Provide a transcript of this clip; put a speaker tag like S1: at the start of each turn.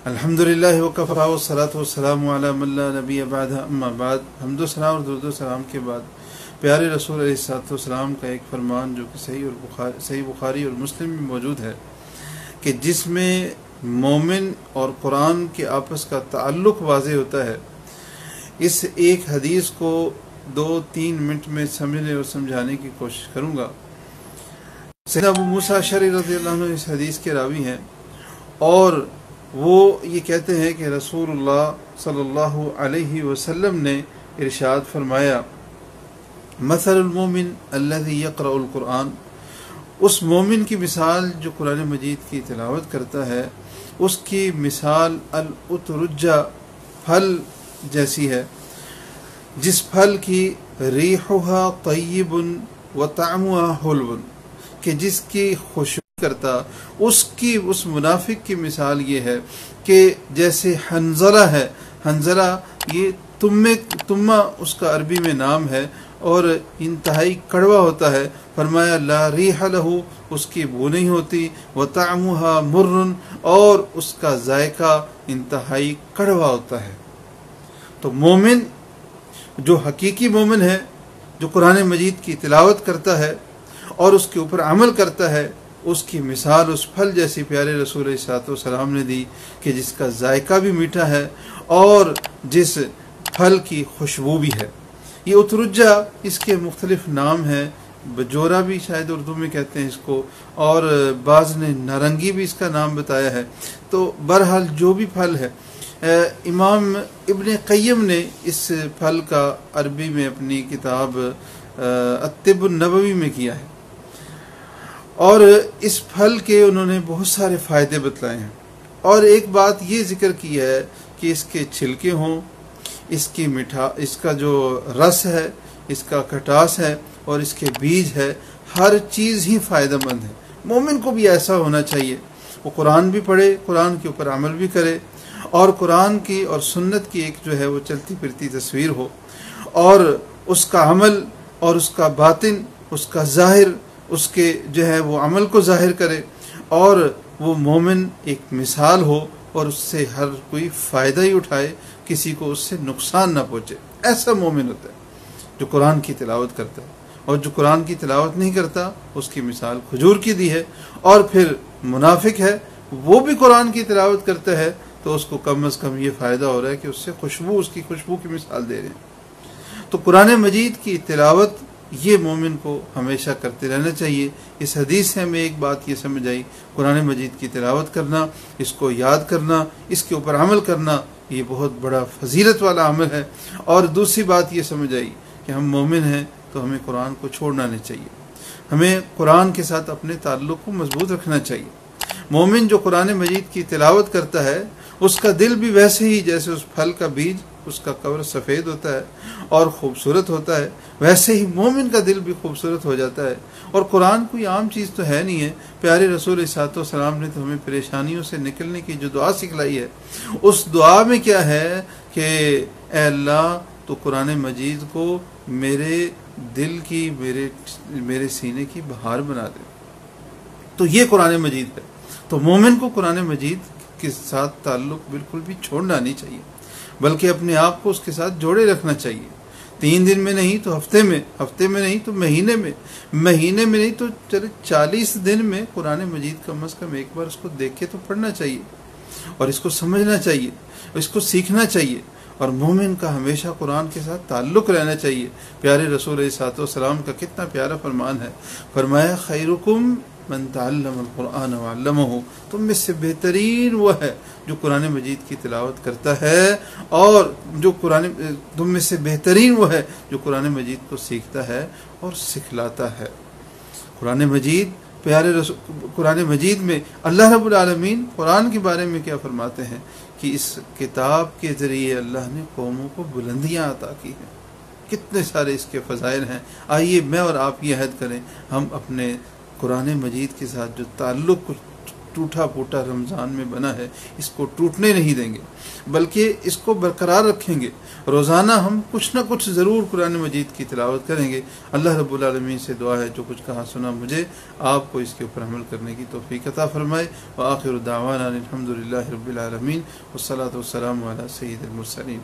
S1: अल्हम्दुलिल्लाह वकफ़ा वस्सलातु वस्सलामु अला मन ला नबिय्य बअद अम्मा बाद। हम्दो सलाम और दुरूद सलाम के बाद प्यारे रसूल अलैहिस्सलातु वस्सलाम का एक फरमान जो कि सही बुखारी और मुस्लिम में मौजूद है कि जिसमें मोमिन और कुरान के आपस का ताल्लुक़ वाज़ेह होता है। इस एक हदीस को 2-3 मिनट में समझने और समझाने की कोशिश करूँगा। सैयदना अबू मूसा अशअरी रज़ियल्लाहु अन्हु इस हदीस के रावी हैं और वो ये कहते हैं कि रसूलुल्लाह सल्लल्लाहु अलैहि वसल्लम ने इरशाद फरमाया, मसलुल मोमिन अल्लज़ी यक़रउल कुरान, उस मोमिन की मिसाल जो कुरान मजीद की तिलावत करता है, उसकी मिसाल अल उतरुज्जा फल जैसी है, जिस फल की रिहुहा तय्यिबुन व तामुहा हुल्वुन, कि जिसकी खुशबू करता उसकी उस मुनाफिक की मिसाल ये है कि जैसे हंजला है। हंजला ये तुम्मा उसका अरबी में नाम है और इंतहाई कड़वा होता है। फरमाया ला रिह लहू, उसकी बू नहीं होती, व तामुहा मुर्रुन, और उसका जायका इंतहाई कड़वा होता है। तो मोमिन जो हकीकी मोमिन है, जो कुरान मजीद की तिलावत करता है और उसके ऊपर अमल करता है, उसकी मिसाल उस फल जैसी प्यारे रसूल सल्लल्लाहु अलैहि वसल्लम ने दी कि जिसका जायका भी मीठा है और जिस फल की खुशबू भी है। ये उतरुज्जा, इसके मुख्तलिफ नाम हैं। बजोरा भी शायद उर्दू में कहते हैं इसको, और बाज़ ने नारंगी भी इसका नाम बताया है। तो बहरहाल जो भी फल है, इमाम इब्न क़य्यम ने इस फल का अरबी में अपनी किताब अत्तिब नबवी में किया है और इस फल के उन्होंने बहुत सारे फ़ायदे बतलाए हैं। और एक बात ये जिक्र की है कि इसके छिलके हों, इसका जो रस है, इसका खटास है और इसके बीज है, हर चीज़ ही फ़ायदेमंद है। मोमिन को भी ऐसा होना चाहिए, वो कुरान भी पढ़े, कुरान के ऊपर अमल भी करे और कुरान की और सुन्नत की एक जो है वो चलती फिरती तस्वीर हो और उसका अमल और उसका बातिन, उसका ज़ाहिर, उसके जो है वो अमल को ज़ाहिर करे और वो मोमिन एक मिसाल हो और उससे हर कोई फ़ायदा ही उठाए, किसी को उससे नुकसान ना पहुँचे। ऐसा मोमिन होता है जो कुरान की तिलावत करता है। और जो कुरान की तिलावत नहीं करता, उसकी मिसाल खजूर की दी है। और फिर मुनाफिक है, वो भी कुरान की तिलावत करता है तो उसको कम अज़ कम ये फ़ायदा हो रहा है कि उससे उसकी खुशबू की मिसाल दे रहे हैं। तो कुरान मजीद की तिलावत ये मोमिन को हमेशा करते रहना चाहिए। इस हदीस से हमें एक बात ये समझ आई, कुरान मजीद की तिलावत करना, इसको याद करना, इसके ऊपर अमल करना, ये बहुत बड़ा फजीलत वाला अमल है। और दूसरी बात ये समझ आई कि हम मोमिन हैं तो हमें कुरान को छोड़ना नहीं चाहिए, हमें कुरान के साथ अपने ताल्लुक़ को मजबूत रखना चाहिए। मोमिन जो कुरान मजीद की तिलावत करता है, उसका दिल भी वैसे ही जैसे उस फल का बीज, उसका कवर सफ़ेद होता है और ख़ूबसूरत होता है, वैसे ही मोमिन का दिल भी खूबसूरत हो जाता है। और कुरान कोई आम चीज़ तो है नहीं है। प्यारे रसूल सल्लल्लाहु अलैहि वसल्लम ने तो हमें परेशानियों से निकलने की जो दुआ सिखलाई है, उस दुआ में क्या है कि ऐ अल्लाह, तो कुरान मजीद को मेरे दिल की, मेरे सीने की बहार बना दे। तो ये कुरान मजीद है। तो मोमिन को कुरान मजीद के साथ ताल्लुक़ बिल्कुल भी छोड़ना नहीं चाहिए, बल्कि अपने आप को उसके साथ जोड़े रखना चाहिए। 3 दिन में नहीं तो हफ्ते में नहीं तो महीने में नहीं तो चले 40 दिन में कुरान मजीद कम अज़ कम एक बार उसको देख के तो पढ़ना चाहिए और इसको समझना चाहिए, इसको सीखना चाहिए। और मोमिन का हमेशा कुरान के साथ ताल्लुक़ रहना चाहिए। प्यारे रसूल सल्लल्लाहु अलैहि वसल्लम का कितना प्यारा फरमान है, फरमाया खैरुकुम मन तअल्लमल कुरान व अल्लमहु, तुम में से बेहतरीन वो है जो कुरान मजीद की तिलावत करता है, और तुम में से बेहतरीन वो है जो कुरान मजीद को सीखता है और सिखलाता है। कुरान मजीद, कुरान मजीद में अल्लाह रब्बुल आलमीन कुरान के बारे में क्या फरमाते हैं कि इस किताब के ज़रिए अल्लाह ने कौमों को बुलंदियाँ अता की हैं। कितने सारे इसके फ़ज़ाइल हैं। आइए मैं और आप ये अहद करें, हम अपने कुरान मजीद के साथ जो ताल्लुक़ टूटा फूटा रमज़ान में बना है, इसको टूटने नहीं देंगे, बल्कि इसको बरकरार रखेंगे। रोज़ाना हम कुछ ना कुछ ज़रूर कुरान मजीद की तिलावत करेंगे। अल्लाह रब्बुल आलमीन से दुआ है जो कुछ कहा सुना मुझे आपको इसके ऊपर अमल करने की तौफीक अता फरमाए। व आखिरु दावाना अनिल हम्दुलिल्लाहि रब्बिल आलमीन वस्सलातु वस्सलामु अला सय्यिदिल मुरसलीन।